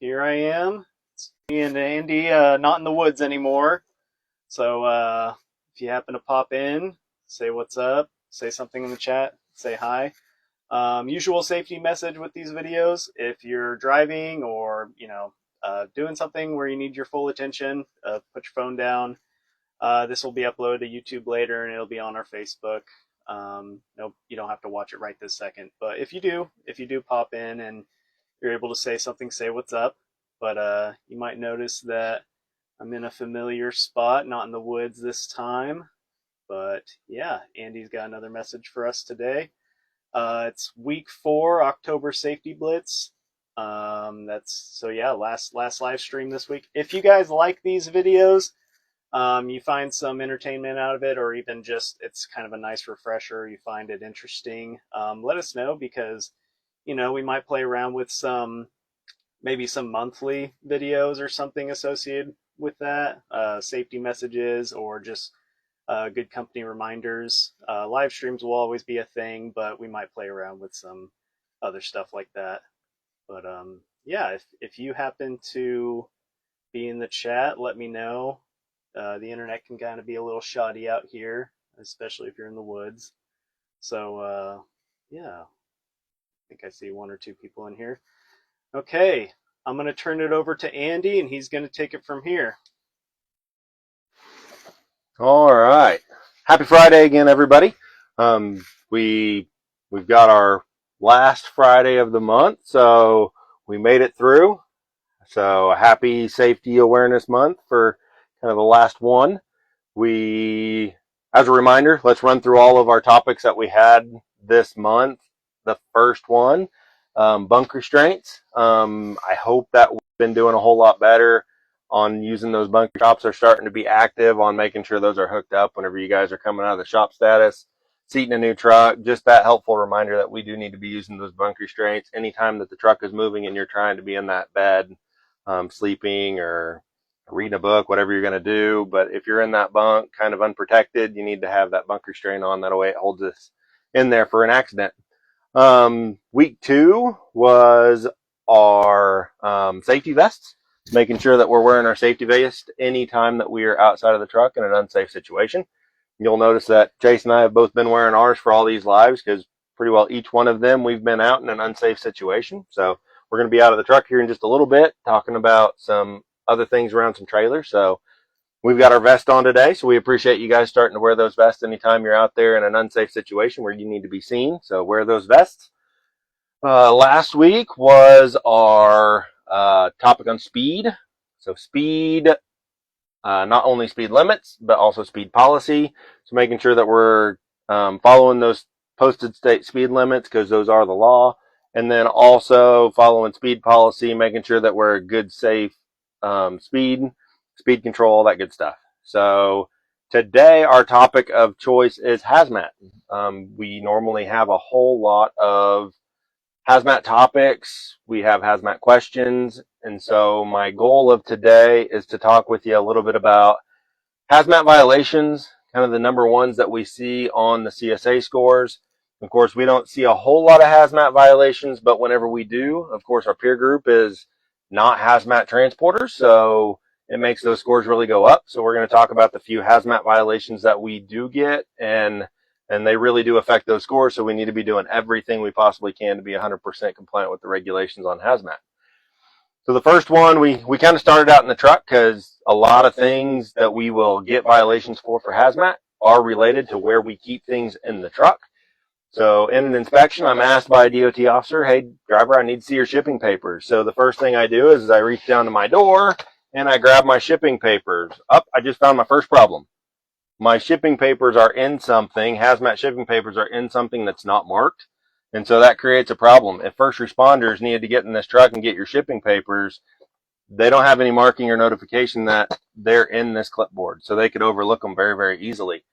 here I am. It's me and Andy, not in the woods anymore. So if you happen to pop in, say what's up, say something in the chat, say hi. Usual safety message with these videos: if you're driving or doing something where you need your full attention, put your phone down. This will be uploaded to YouTube later, and it'll be on our Facebook. No, you don't have to watch it right this second, but if you do pop in and you're able to say something, say what's up. But you might notice that I'm in a familiar spot, not in the woods this time. But yeah, Andy's got another message for us today. It's week 4, October Safety Blitz. Last live stream this week. If you guys like these videos, you find some entertainment out of it, or even just it's kind of a nice refresher, you find it interesting, let us know, because we might play around with maybe some monthly videos or something associated with that, safety messages, or just good company reminders. Live streams will always be a thing, but we might play around with some other stuff like that. But yeah, if you happen to be in the chat, let me know. The internet can kind of be a little shoddy out here, especially if you're in the woods. So yeah, I think I see 1 or 2 people in here. Okay, I'm going to turn it over to Andy, and he's going to take it from here. All right. Happy Friday again, everybody. We've got our last Friday of the month, so we made it through. So a happy Safety Awareness Month for kind of the last one. As a reminder, let's run through all of our topics that we had this month. The first one, bunk restraints. I hope that we've been doing a whole lot better on using those bunker shops. Are starting to be active on making sure those are hooked up whenever you guys are coming out of the shop status, seating a new truck. Just that helpful reminder that we do need to be using those bunk restraints anytime that the truck is moving and you're trying to be in that bed, sleeping or reading a book, whatever you're going to do. But if you're in that bunk kind of unprotected, you need to have that bunk restraint on. That way it holds us in there for an accident. Week 2 was our safety vests, making sure that we're wearing our safety vest anytime that we are outside of the truck in an unsafe situation. You'll notice that Chase and I have both been wearing ours for all these lives, because pretty well each one of them we've been out in an unsafe situation. So we're going to be out of the truck here in just a little bit, talking about some other things around some trailers. So we've got our vest on today, so we appreciate you guys starting to wear those vests anytime you're out there in an unsafe situation where you need to be seen. So wear those vests. Last week was our topic on speed. So speed, not only speed limits, but also speed policy. So making sure that we're following those posted state speed limits, because those are the law. And then also following speed policy, making sure that we're a good, safe speed control, all that good stuff. So today our topic of choice is hazmat. We normally have a whole lot of hazmat topics. We have hazmat questions. And so my goal of today is to talk with you a little bit about hazmat violations, kind of the number ones that we see on the CSA scores. Of course, we don't see a whole lot of hazmat violations, but whenever we do, of course, our peer group is not hazmat transporters, so it makes those scores really go up. So we're going to talk about the few hazmat violations that we do get, and they really do affect those scores. So we need to be doing everything we possibly can to be 100% compliant with the regulations on hazmat. So the first one, we kind of started out in the truck, because a lot of things that we will get violations for hazmat are related to where we keep things in the truck. So in an inspection, I'm asked by a DOT officer, hey, driver, I need to see your shipping papers. So the first thing I do is I reach down to my door and I grab my shipping papers. I just found my first problem. My shipping papers are in something, hazmat shipping papers are in something that's not marked. And so that creates a problem. If first responders needed to get in this truck and get your shipping papers, they don't have any marking or notification that they're in this clipboard. So they could overlook them very, very easily.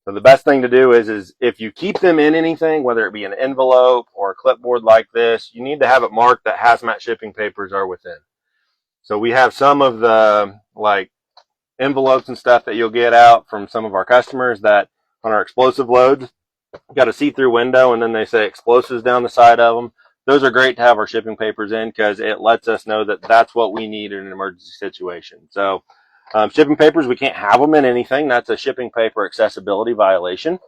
So the best thing to do is if you keep them in anything, whether it be an envelope or a clipboard like this, you need to have it marked that hazmat shipping papers are within. So we have some of the envelopes and stuff that you'll get out from some of our customers that on our explosive loads, got a see-through window, and then they say explosives down the side of them. those are great to have our shipping papers in because it lets us know that that's what we need in an emergency situation. So shipping papers, we can't have them in anything. That's a shipping paper accessibility violation.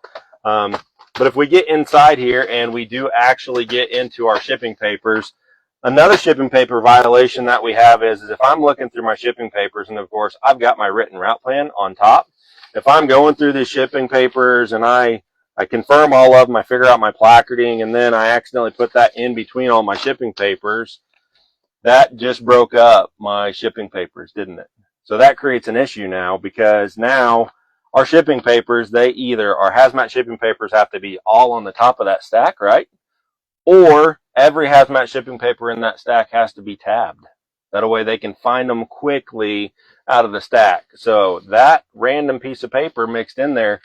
But if we get inside here and we do actually get into our shipping papers, another shipping paper violation that we have is if I'm looking through my shipping papers, and of course I've got my written route plan on top. If I'm going through these shipping papers and I confirm all of them, I figure out my placarding, and then I accidentally put that in between all my shipping papers, that just broke up my shipping papers, didn't it? So that creates an issue now, because now our shipping papers, they either, our hazmat shipping papers have to be all on the top of that stack, right? Or every hazmat shipping paper in that stack has to be tabbed. That way they can find them quickly out of the stack. So that random piece of paper mixed in there,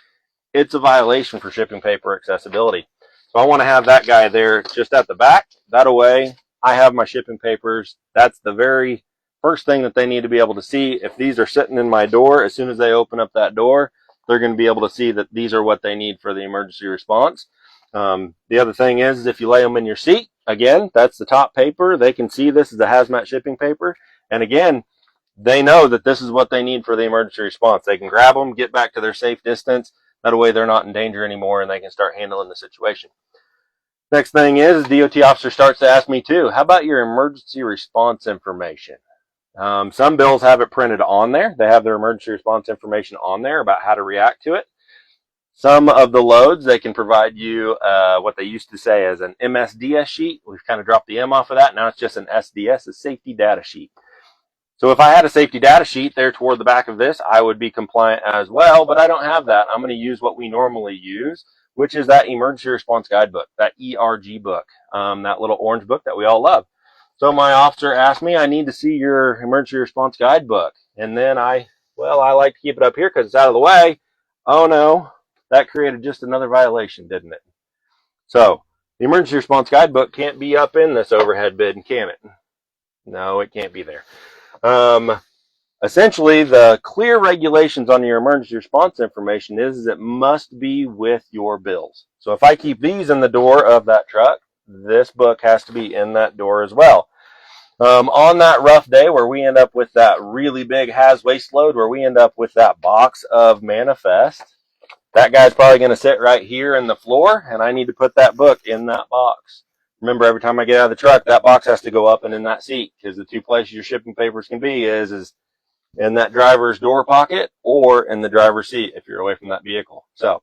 it's a violation for shipping paper accessibility. So I want to have that guy there just at the back. That way I have my shipping papers. That's the very first thing that they need to be able to see. If these are sitting in my door, as soon as they open up that door, they're going to be able to see that these are what they need for the emergency response. The other thing is if you lay them in your seat, again, that's the top paper. They can see this is the hazmat shipping paper. And again, they know that this is what they need for the emergency response. They can grab them, get back to their safe distance. That way they're not in danger anymore and they can start handling the situation. Next thing is DOT officer starts to ask me too, how about your emergency response information? Some bills have it printed on there. They have their emergency response information on there about how to react to it. Some of the loads, they can provide you what they used to say as an MSDS sheet. We've kind of dropped the M off of that. Now it's just an SDS, a safety data sheet. So if I had a safety data sheet there toward the back of this, I would be compliant as well, but I don't have that. I'm going to use what we normally use, which is that emergency response guidebook, that ERG book, that little orange book that we all love. So my officer asked me, I need to see your emergency response guidebook. And then I like to keep it up here because it's out of the way. Oh no, that created just another violation, didn't it? So the emergency response guidebook can't be up in this overhead bin, can it? No, it can't be there. Essentially, the clear regulations on your emergency response information is it must be with your bills. So if I keep these in the door of that truck, this book has to be in that door as well. On that rough day where we end up with that really big haz waste load, where we end up with that box of manifest, that guy's probably going to sit right here in the floor, and I need to put that book in that box. Remember, every time I get out of the truck, that box has to go up and in that seat, because the two places your shipping papers can be is in that driver's door pocket or in the driver's seat if you're away from that vehicle. So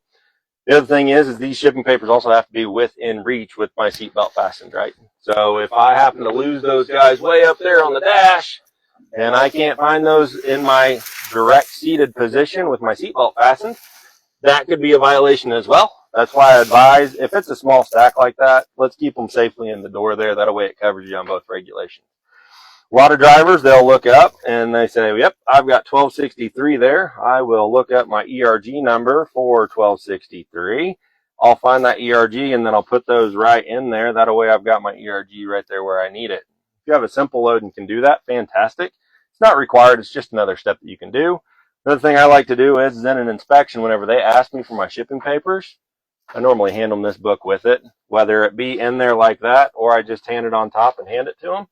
the other thing is these shipping papers also have to be within reach with my seatbelt fastened, right? So if I happen to lose those guys way up there on the dash and I can't find those in my direct seated position with my seatbelt fastened, that could be a violation as well. That's why I advise, if it's a small stack like that, let's keep them safely in the door there. That way it covers you on both regulations. A lot of drivers, they'll look up and they say, yep, I've got 1263 there. I will look up my ERG number for 1263. I'll find that ERG and then I'll put those right in there. That way I've got my ERG right there where I need it. If you have a simple load and can do that, fantastic. It's not required. It's just another step that you can do. Another thing I like to do is in an inspection, whenever they ask me for my shipping papers, I normally hand them this book with it, whether it be in there like that or I just hand it on top and hand it to them.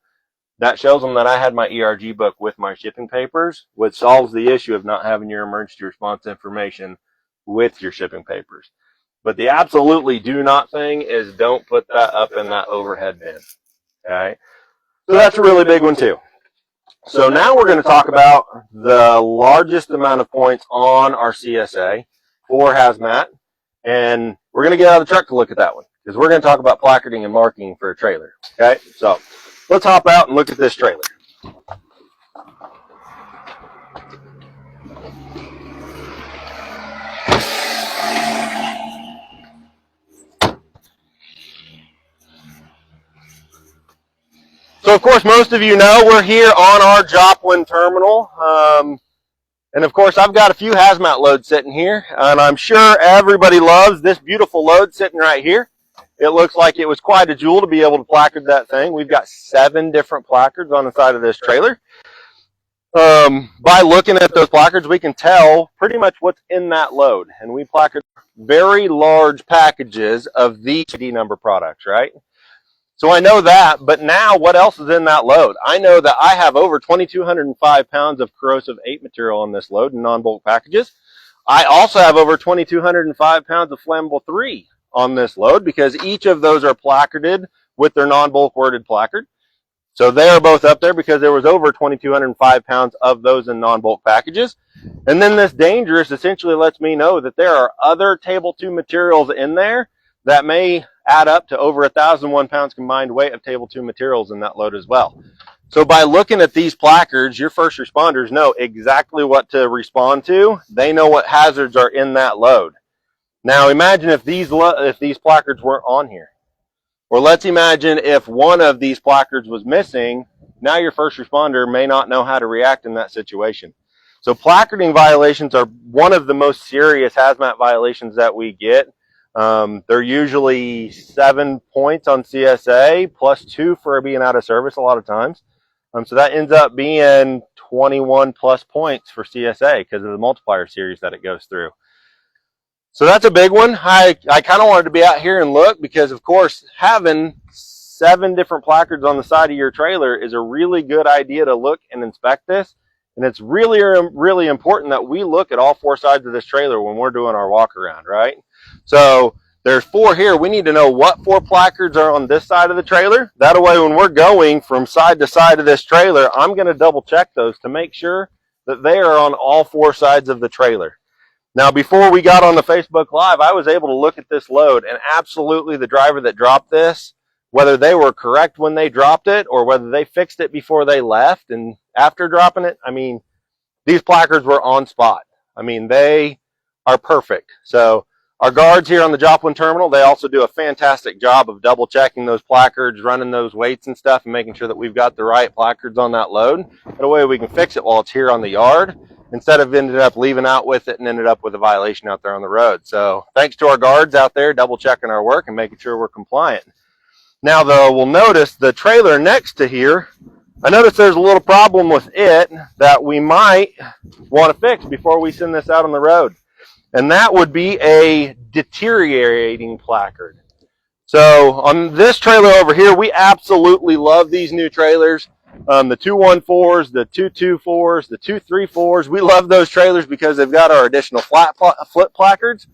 That shows them that I had my ERG book with my shipping papers, which solves the issue of not having your emergency response information with your shipping papers. But the absolutely do not thing is don't put that up in that overhead bin. Okay? So that's a really big one too. So now we're going to talk about the largest amount of points on our CSA for hazmat. And we're going to get out of the truck to look at that one, because we're going to talk about placarding and marking for a trailer. Okay? So let's hop out and look at this trailer. So, of course, most of you know we're here on our Joplin terminal. And, of course, I've got a few hazmat loads sitting here. And I'm sure everybody loves this beautiful load sitting right here. It looks like it was quite a jewel to be able to placard that thing. We've got 7 different placards on the side of this trailer. By looking at those placards, we can tell pretty much what's in that load. And we placard very large packages of these ID number products, right? So I know that, but now what else is in that load? I know that I have over 2,205 pounds of corrosive 8 material on this load in non-bulk packages. I also have over 2,205 pounds of flammable 3 on this load because each of those are placarded with their non-bulk worded placard. So they are both up there because there was over 2,205 pounds of those in non-bulk packages. And then this dangerous essentially lets me know that there are other table 2 materials in there that may add up to over 1,001 pounds combined weight of table 2 materials in that load as well. So by looking at these placards, your first responders know exactly what to respond to. They know what hazards are in that load. Now imagine if these placards weren't on here. Or let's imagine if one of these placards was missing. Now your first responder may not know how to react in that situation. So placarding violations are one of the most serious hazmat violations that we get. They're usually 7 points on CSA plus 2 for being out of service a lot of times. So that ends up being 21 plus points for CSA because of the multiplier series that it goes through. So that's a big one. I kind of wanted to be out here and look because, of course, having 7 different placards on the side of your trailer is a really good idea to look and inspect this. And it's really, really important that we look at all 4 sides of this trailer when we're doing our walk around, right? So there's 4 here. We need to know what 4 placards are on this side of the trailer. That way, when we're going from side to side of this trailer, I'm going to double check those to make sure that they are on all 4 sides of the trailer. Now, before we got on the Facebook Live, I was able to look at this load, and absolutely the driver that dropped this, whether they were correct when they dropped it or whether they fixed it before they left and after dropping it, I mean, these placards were on spot. I mean, they are perfect. So our guards here on the Joplin terminal, they also do a fantastic job of double checking those placards, running those weights and stuff, and making sure that we've got the right placards on that load. That way we can fix it while it's here on the yard, instead of ended up leaving out with it and ended up with a violation out there on the road. So thanks to our guards out there double checking our work and making sure we're compliant. Now though, we'll notice the trailer next to here, I noticed there's a little problem with it that we might want to fix before we send this out on the road. And that would be a deteriorating placard. So on this trailer over here, we absolutely love these new trailers. The 214s, the 224s, the 234s. We love those trailers because they've got our additional flip placards.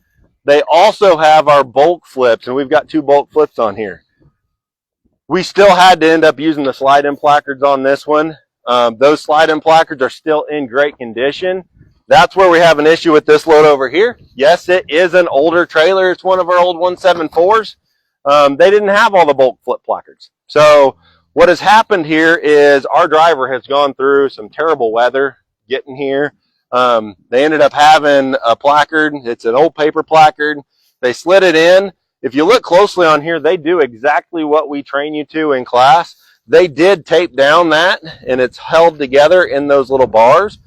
They also have our bulk flips, and we've got 2 bulk flips on here. We still had to end up using the slide-in placards on this one. Those slide-in placards are still in great condition. That's where we have an issue with this load over here. Yes, it is an older trailer. It's one of our old 174s. They didn't have all the bulk flip placards. So what has happened here is our driver has gone through some terrible weather getting here. They ended up having a placard. It's an old paper placard. They slid it in. If you look closely on here, they do exactly what we train you to in class. They did tape down that, and it's held together in those little bars.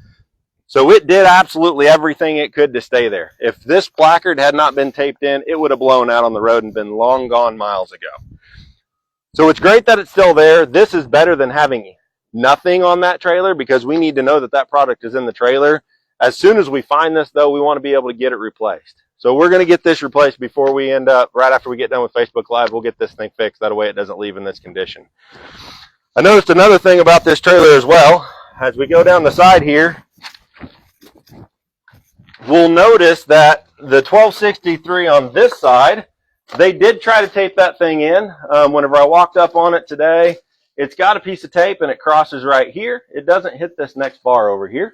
So it did absolutely everything it could to stay there. If this placard had not been taped in, it would have blown out on the road and been long gone miles ago. So it's great that it's still there. This is better than having nothing on that trailer because we need to know that that product is in the trailer. As soon as we find this, though, we want to be able to get it replaced. So we're going to get this replaced before we end up, right after we get done with Facebook Live, we'll get this thing fixed. That way it doesn't leave in this condition. I noticed another thing about this trailer as well. As we go down the side here, we'll notice that the 1263 on this side, they did try to tape that thing in. Whenever I walked up on it today, it's got a piece of tape and it crosses right here. It doesn't hit this next bar over here.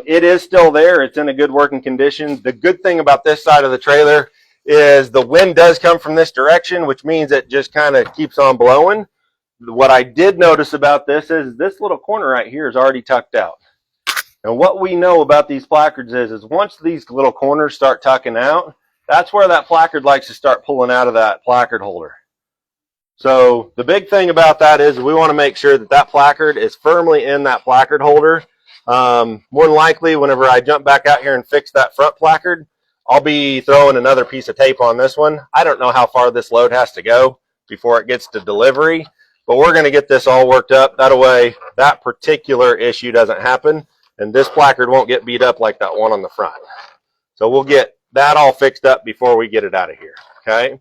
It is still there. It's in a good working condition. The good thing about this side of the trailer is the wind does come from this direction, which means it just kind of keeps on blowing. What I did notice about this is this little corner right here is already tucked out. And what we know about these placards is once these little corners start tucking out, that's where that placard likes to start pulling out of that placard holder. So the big thing about that is we want to make sure that that placard is firmly in that placard holder. More than likely, whenever I jump back out here and fix that front placard, I'll be throwing another piece of tape on this one. I don't know how far this load has to go before it gets to delivery, but we're going to get this all worked up. That way, that particular issue doesn't happen, and this placard won't get beat up like that one on the front. So we'll get that all fixed up before we get it out of here, okay?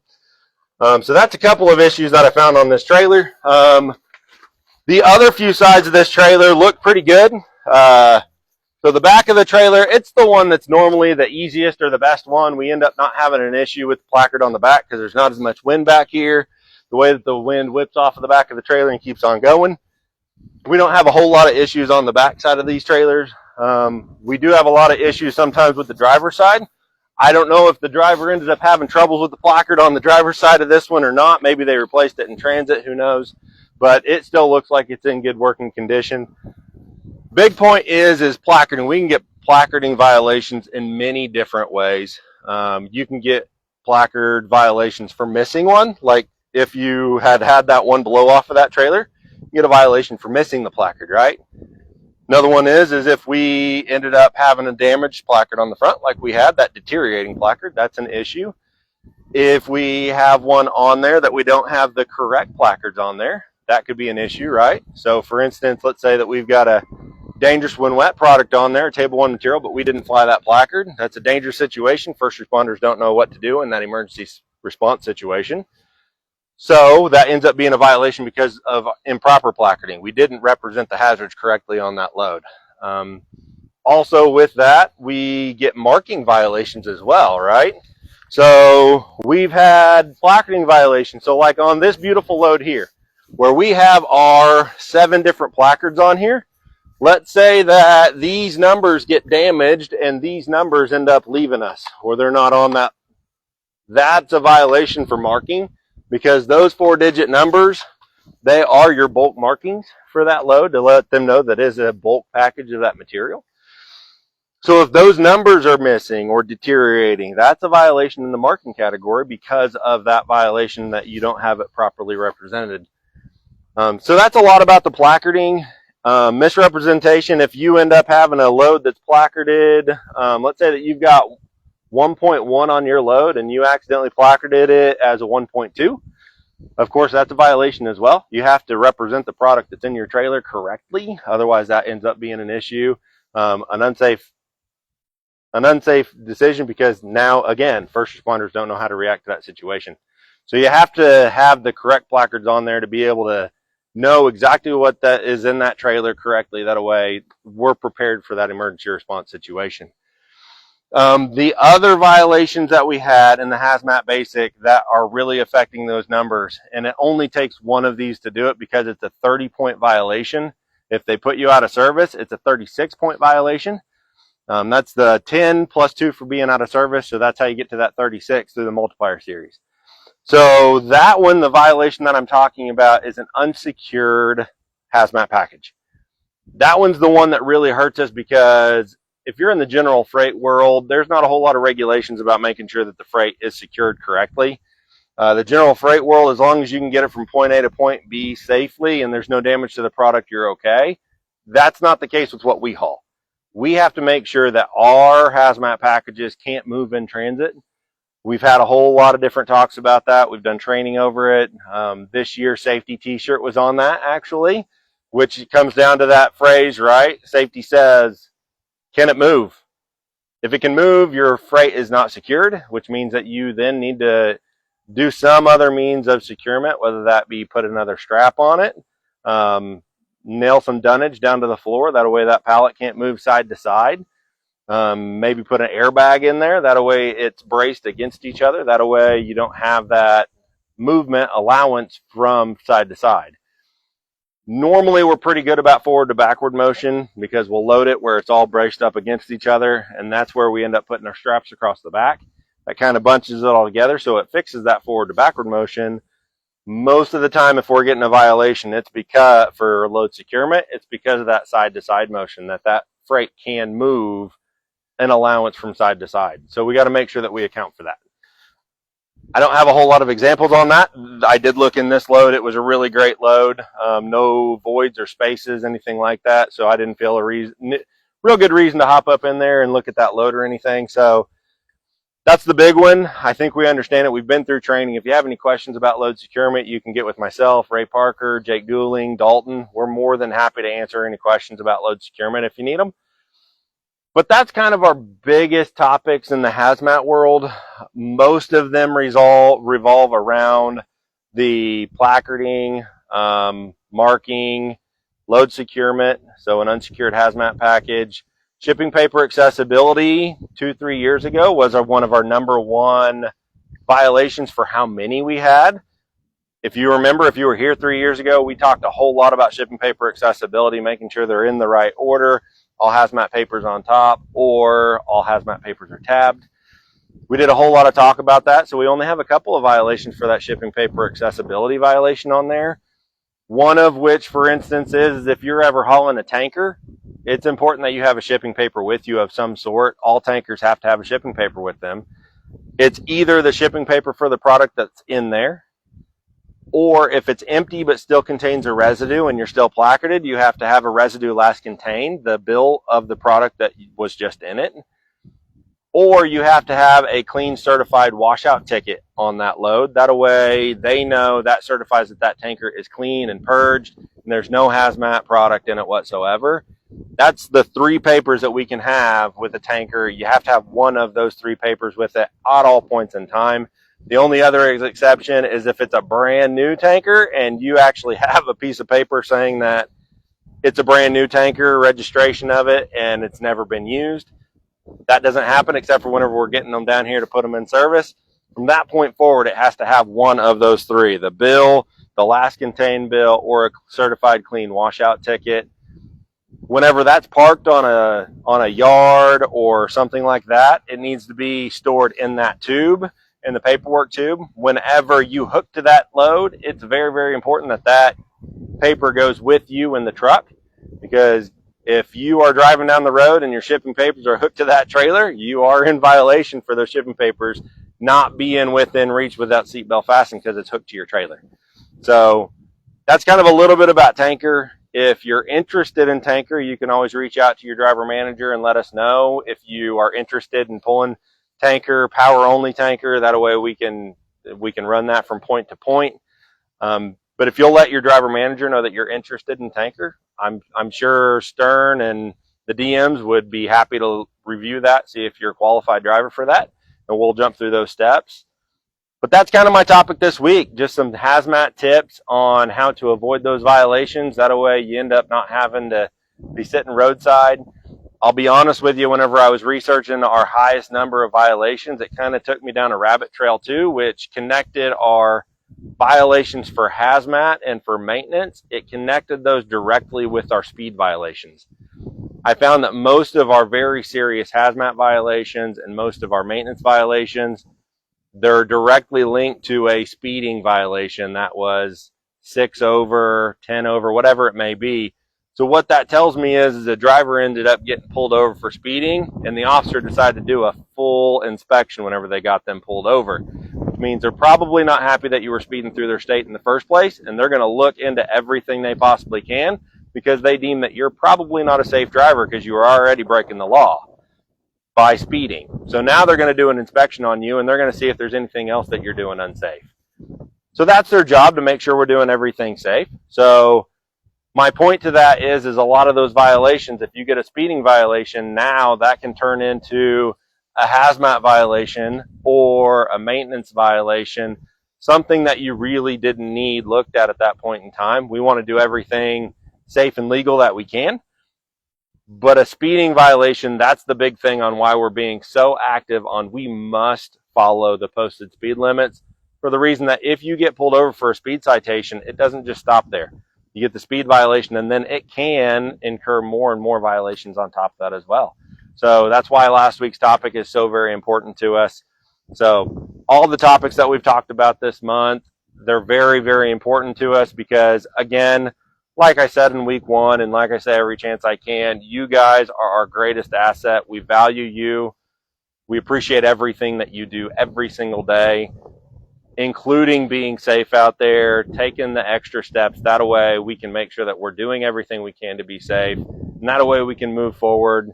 So that's a couple of issues that I found on this trailer. The other few sides of this trailer look pretty good. So the back of the trailer, it's the one that's normally the easiest or the best one. We end up not having an issue with the placard on the back because there's not as much wind back here. The way that the wind whips off of the back of the trailer and keeps on going. We don't have a whole lot of issues on the back side of these trailers. We do have a lot of issues sometimes with the driver's side. I don't know if the driver ended up having troubles with the placard on the driver's side of this one or not. Maybe they replaced it in transit, who knows. But it still looks like it's in good working condition. Big point is placarding. We can get placarding violations in many different ways. You can get placard violations for missing one, like if you had that one blow off of that trailer, you get a violation for missing the placard, right? Another one is if we ended up having a damaged placard on the front, like we had, that deteriorating placard, that's an issue. If we have one on there that we don't have the correct placards on there, that could be an issue, right? So for instance, let's say that we've got a dangerous when wet product on there, table one material, but we didn't fly that placard. That's a dangerous situation. First responders don't know what to do in that emergency response situation. So that ends up being a violation because of improper placarding. We didn't represent the hazards correctly on that load. Also with that, we get marking violations as well, right? So we've had placarding violations. So like on this beautiful load here, where we have our 7 different placards on here, let's say that these numbers get damaged and these numbers end up leaving us, or they're not on that. That's a violation for marking, because those 4-digit numbers, they are your bulk markings for that load to let them know that is a bulk package of that material. So if those numbers are missing or deteriorating, that's a violation in the marking category because of that violation that you don't have it properly represented. So that's a lot about the placarding. Misrepresentation, if you end up having a load that's placarded, let's say that you've got 1.1 on your load and you accidentally placarded it as a 1.2. Of course, that's a violation as well. You have to represent the product that's in your trailer correctly. Otherwise, that ends up being an issue, an unsafe decision, because now, again, first responders don't know how to react to that situation. So you have to have the correct placards on there to be able to know exactly what that is in that trailer correctly. That way, we're prepared for that emergency response situation. The other violations that we had in the hazmat basic that are really affecting those numbers, and it only takes one of these to do it because it's a 30-point violation. If they put you out of service, it's a 36-point violation. That's the 10 plus 2 for being out of service, so that's how you get to that 36 through the multiplier series. So that one, the violation that I'm talking about, is an unsecured hazmat package. That one's the one that really hurts us, because if you're in the general freight world, there's not a whole lot of regulations about making sure that the freight is secured correctly. The general freight world, as long as you can get it from point A to point B safely and there's no damage to the product, you're okay. That's not the case with what we haul. We have to make sure that our hazmat packages can't move in transit. We've had a whole lot of different talks about that. We've done training over it. This year, safety t-shirt was on that, actually, which comes down to that phrase, right? Safety says, can it move? If it can move, your freight is not secured, which means that you then need to do some other means of securement, whether that be put another strap on it, nail some dunnage down to the floor. That way that pallet can't move side to side. Maybe put an airbag in there. That way it's braced against each other. That way you don't have that movement allowance from side to side. Normally, we're pretty good about forward to backward motion because we'll load it where it's all braced up against each other, and that's where we end up putting our straps across the back. That kind of bunches it all together, so it fixes that forward to backward motion. Most of the time, if we're getting a violation, it's because for load securement, it's because of that side to side motion, that freight can move an allowance from side to side. So we got to make sure that we account for that. I don't have a whole lot of examples on that. I did look in this load. It was a really great load. No voids or spaces, anything like that. So I didn't feel a real good reason to hop up in there and look at that load or anything. So that's the big one. I think we understand it. We've been through training. If you have any questions about load securement, you can get with myself, Ray Parker, Jake Dooling, Dalton. We're more than happy to answer any questions about load securement if you need them. But that's kind of our biggest topics in the hazmat world. Most of them revolve around the placarding, marking, load securement, so an unsecured hazmat package. Shipping paper accessibility 2-3 years ago was one of our number one violations for how many we had. If you remember, if you were here 3 years ago, we talked a whole lot about shipping paper accessibility, making sure they're in the right order, all hazmat papers on top, or all hazmat papers are tabbed. We did a whole lot of talk about that, so we only have a couple of violations for that shipping paper accessibility violation on there. One of which, for instance, is if you're ever hauling a tanker, it's important that you have a shipping paper with you of some sort. All tankers have to have a shipping paper with them. It's either the shipping paper for the product that's in there, or if it's empty but still contains a residue and you're still placarded, you have to have a residue last contained, the bill of the product that was just in it. Or you have to have a clean certified washout ticket on that load. That way they know that certifies that that tanker is clean and purged and there's no hazmat product in it whatsoever. That's the 3 papers that we can have with a tanker. You have to have one of those 3 papers with it at all points in time. The only other exception is if it's a brand new tanker and you actually have a piece of paper saying that it's a brand new tanker, registration of it, and it's never been used. That doesn't happen except for whenever we're getting them down here to put them in service. From that point forward, it has to have one of those 3, the bill, the last contained bill, or a certified clean washout ticket. Whenever that's parked on a yard or something like that, it needs to be stored in that tube, in the paperwork tube. Whenever you hook to that load, it's very, very important that that paper goes with you in the truck, because if you are driving down the road and your shipping papers are hooked to that trailer, you are in violation for those shipping papers not being within reach without seatbelt fastened because it's hooked to your trailer. So that's kind of a little bit about tanker. If you're interested in tanker, you can always reach out to your driver manager and let us know if you are interested in pulling tanker, power only tanker. That way we can run that from point to point. But if you'll let your driver manager know that you're interested in tanker, I'm sure Stern and the DMs would be happy to review that, see if you're a qualified driver for that, and we'll jump through those steps. But that's kind of my topic this week, just some hazmat tips on how to avoid those violations. That way you end up not having to be sitting roadside. I'll be honest with you, whenever I was researching our highest number of violations, it kind of took me down a rabbit trail too, which connected our violations for hazmat and for maintenance. It connected those directly with our speed violations. I found that most of our very serious hazmat violations and most of our maintenance violations, they're directly linked to a speeding violation that was 6 over, 10 over, whatever it may be. So what that tells me is the driver ended up getting pulled over for speeding, and the officer decided to do a full inspection whenever they got them pulled over, which means they're probably not happy that you were speeding through their state in the first place, and they're going to look into everything they possibly can because they deem that you're probably not a safe driver because you are already breaking the law by speeding. So now they're going to do an inspection on you, and they're going to see if there's anything else that you're doing unsafe. So that's their job, to make sure we're doing everything safe. So my point to that is a lot of those violations, if you get a speeding violation, now that can turn into a hazmat violation or a maintenance violation, something that you really didn't need looked at that point in time. We want to do everything safe and legal that we can. But a speeding violation, that's the big thing on why we're being so active on we must follow the posted speed limits, for the reason that if you get pulled over for a speed citation, it doesn't just stop there. You get the speed violation, and then it can incur more and more violations on top of that as well. So that's why last week's topic is so very important to us. So all the topics that we've talked about this month, they're very, very important to us because, again, like I said in week 1, and like I say every chance I can, you guys are our greatest asset. We value you. We appreciate everything that you do every single day, including being safe out there, taking the extra steps. That way we can make sure that we're doing everything we can to be safe. And that way we can move forward,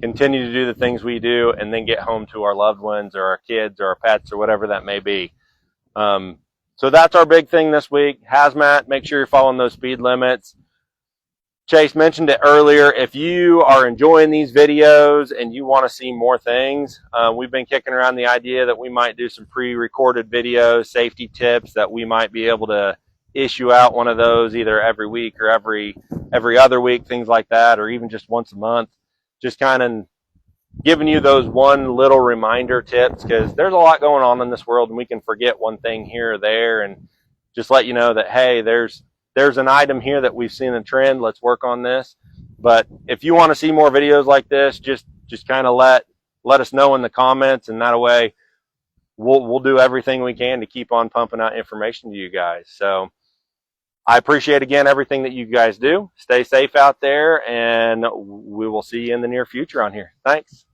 continue to do the things we do, and then get home to our loved ones or our kids or our pets or whatever that may be. So that's our big thing this week. Hazmat, make sure you're following those speed limits. Chase mentioned it earlier. If you are enjoying these videos and you want to see more things, we've been kicking around the idea that we might do some pre-recorded videos, safety tips, that we might be able to issue out one of those either every week or every other week, things like that, or even just once a month. Just kind of giving you those one little reminder tips, because there's a lot going on in this world and we can forget one thing here or there, and just let you know that, hey, there's an item here that we've seen a trend. Let's work on this. But if you want to see more videos like this, just kind of let us know in the comments, and that way we'll do everything we can to keep on pumping out information to you guys. So I appreciate, again, everything that you guys do. Stay safe out there, and we will see you in the near future on here. Thanks.